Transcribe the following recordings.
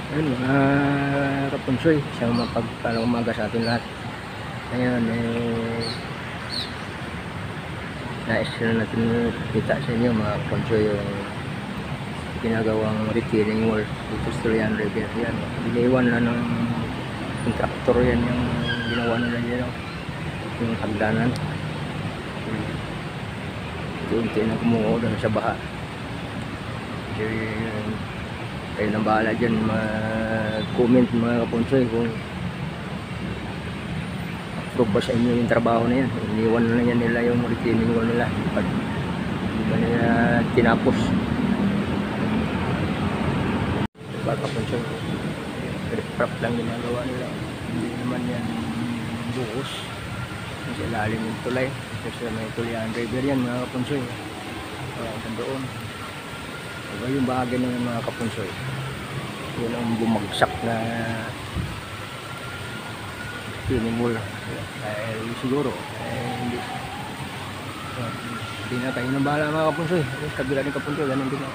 Ayun mga kapunsoy, isang mapagpalang umaga sa atin lahat. Ngayon nais na natin kita sa inyo mga kapunsoy yung ginagawang retaining wall dito sa Tulian River. Yan, iniwan na ng kontraktor yan yung ginawa nila dyan, yung hagdanan. Unti-unti na kumuha doon sa baha. Kayo nang bahala dyan mag-comment mga kapunsoy kung approve ba sa inyo yung trabaho na yan. Iniwan na yan nila yung retaining wall nila pag hindi ba nila tinapos. Diba kapunsoy, rip-rap lang ginagawa nila, hindi naman yan buhos sa ilalim yung tulay kasi may Tulian River yan mga kapunsoy. Doon diba yung bahagi na yung mga kapunsoy, yun ang bumagsak na retaining wall dahil siguro hindi na tayo nang bahala mga kapunsoy. Kabila ng kapunsoy ganun din,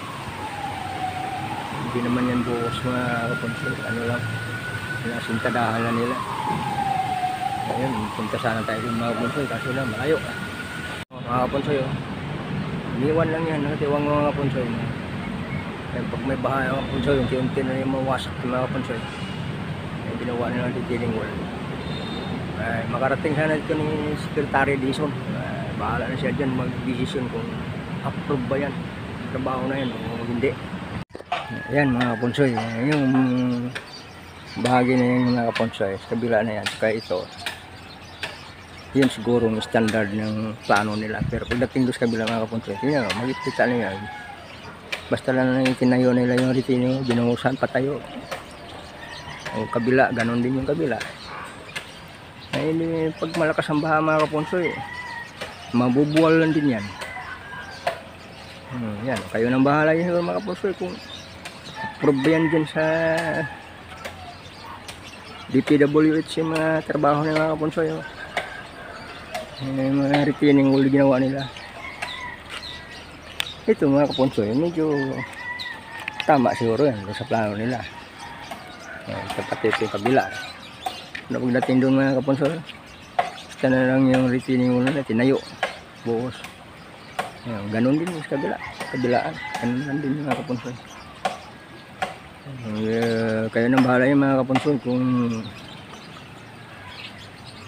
hindi naman yan buhos mga kapunsoy, ano lang sinasintadahan na nila. Ayun, punta sana tayo yung mga kapunsoy kaso lang malayo mga kapunsoy. Iniwan lang yan, tiwang mga kapunsoy. Pag may baha mga kapunsoy, unti-unti na yung mawasak yung mga kapunsoy. Yung ginawa nila ng retaining wall. Makarating sana dito ni Secretary Dizon. Bahala na siya dyan mag-decision kung approve ba yan, trabaho na yan o hindi. Ayan mga kapunsoy, yung bahagi na yan mga kapunsoy, sa kabila na yan, kaya ito yun siguro yung standard ng plano nila. Pero pagdating doon sa kabila mga kapunsoy, yun magkikita na yan, basta lang na itinayo nila yung retaining, binuhusan patayo. O kabila, ganon din yung kabila. Ay, pag malakas ang baha mga kapunsoy, mabubuwal lang din yan. Yan, kayo nang bahala yun mga kapunsoy kung approve yan dyan sa DPWH yung mga trabaho ng mga kapunsoy. Yung mga retaining wall ginawa nila. Ito mga kapunsoy, medyo tama siguro yan sa plano nila. Kapatid yung kabila. Na pagdating doon mga kapunsoy, basta na lang yung retaining wall nila tinayo, buhos. Ganon din sa kabila, kabilaan, ganon lang din mga kapunsoy. Kayo nang bahala yung mga kapunsoy kung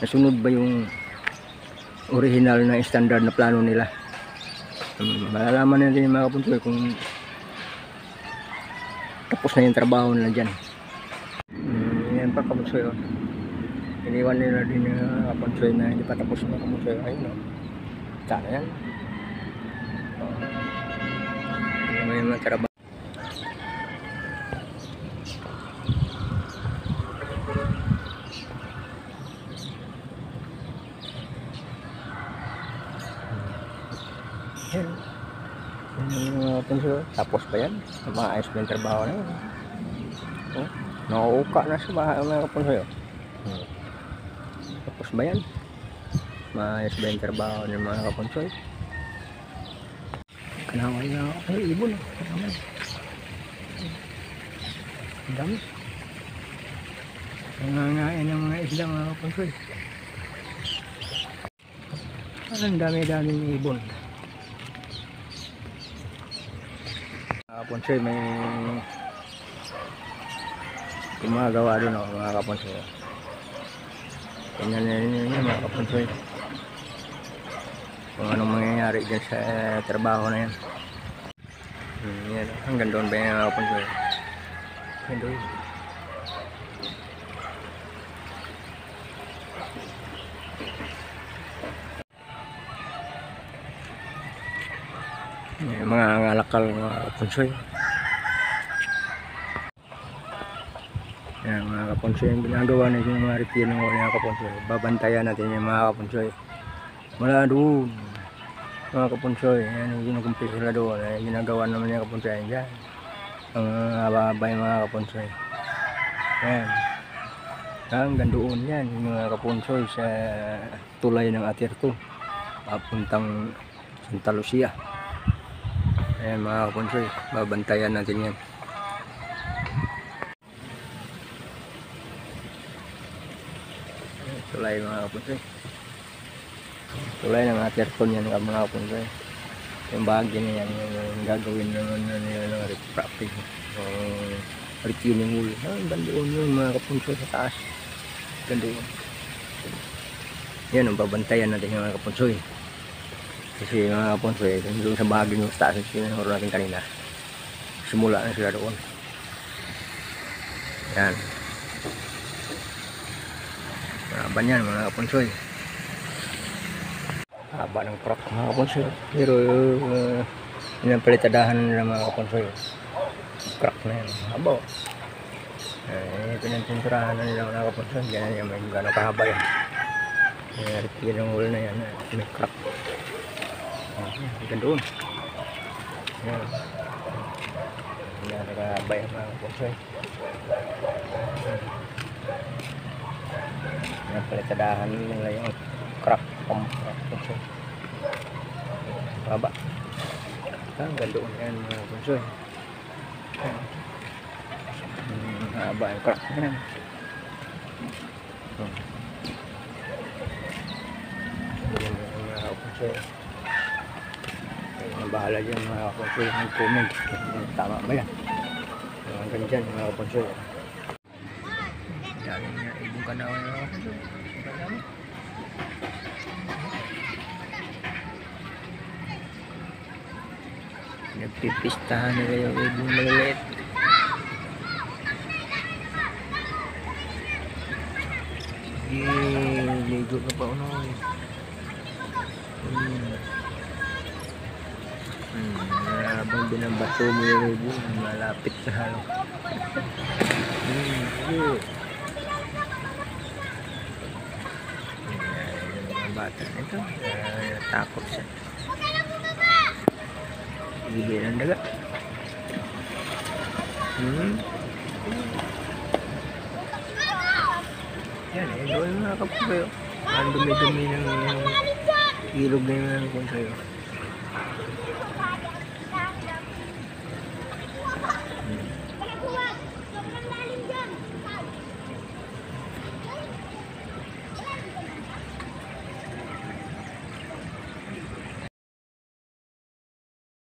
nasunod ba yung original na standard na plano nila. Malalaman natin yung mga kapunsoy kung tapos na yung trabaho nila dyan. Yan pa kapunsoy, iniwan nila din yung kapunsoy na hindi pa tapos yung kapunsoy. Ayun sana yan, may mga trabaho. Tapos pa yan, maayos pa yung trabaho na yun. Nauuka na sa bahay mga kapunsoy. Tapos ba yan, maayos ba yung trabaho ng mga kapunsoy. Kanaway na ako, ay ibon ang dami, nangangain ng mga isda mga kapunsoy. Ang dami-daming ibon. Kapunsoy, may gumagawa din mga kapunsoy. Tingnan nyo mga kapunsoy kung anong mangyayari dyan sa trabaho na yan. Yan, hanggang doon ba yung mga kapunsoy? Hanggang doon. Mga ngalakal mga kapunsoy. Yan mga kapunsoy, yung ginagawa natin yung mga retaining wall mga kapunsoy. Babantayan natin yung mga kapunsoy mula doon mga kapunsoy. Yan yung ginukumpis sila doon, ginagawa naman yung kapunsoy dyan, ang ababay mga kapunsoy. Yan hanggang doon yan yung mga kapunsoy sa tulay ng Atirto papuntang Santa Lucia. Ayan mga kapunsoy, babantayan natin yan. tulay mga kapunsoy. Tulay ng aterton yan mga kapunsoy. Yung bahagi na yan, yung gagawin naman nila ng refracting. Retaining wool. Gandoon yun mga kapunsoy sa taas. Gandoon. Yan ang babantayan natin yung mga kapunsoy. Kasi mga kapunsoy, doon sa bahagi ng taas yung sinahuro natin kanina. Simula na sila doon. Yan. Haba yan mga kapunsoy. Haba ng crack mga kapunsoy. Pero yun ang palitadahan nila mga kapunsoy. Crack na yan. Haba. Pinagpinturahan na nila mga kapunsoy. Ganyan yan. May gano'ng kahaba yan. Yan ang ulo na yan. May crack. Hanggang doon. Yan. Yan nakahaba yan mga kapunsoy. Yan palitadahan nila yung crack. Kapunsoy. Haba. Hanggang doon yan mga kapunsoy. Haba yung crack na yan. Yan mga kapunsoy. Bahala dyan mga kapunsoy. Mag-comment. Tama ba yan? Hanggang dyan mga kapunsoy. Yan yung ibong kanawa mga kapunsoy. Nagpipistahan nila yung ibong maliliit. Ligo na pa unoy. Habang binabato mo yung ibong, malapit sa halo. Yung bata nito, takot siya. Bibili ng daga. Yan doon mga kapunsoy. Ang dumi-dumi ng ilog na yun mga kapunsoy.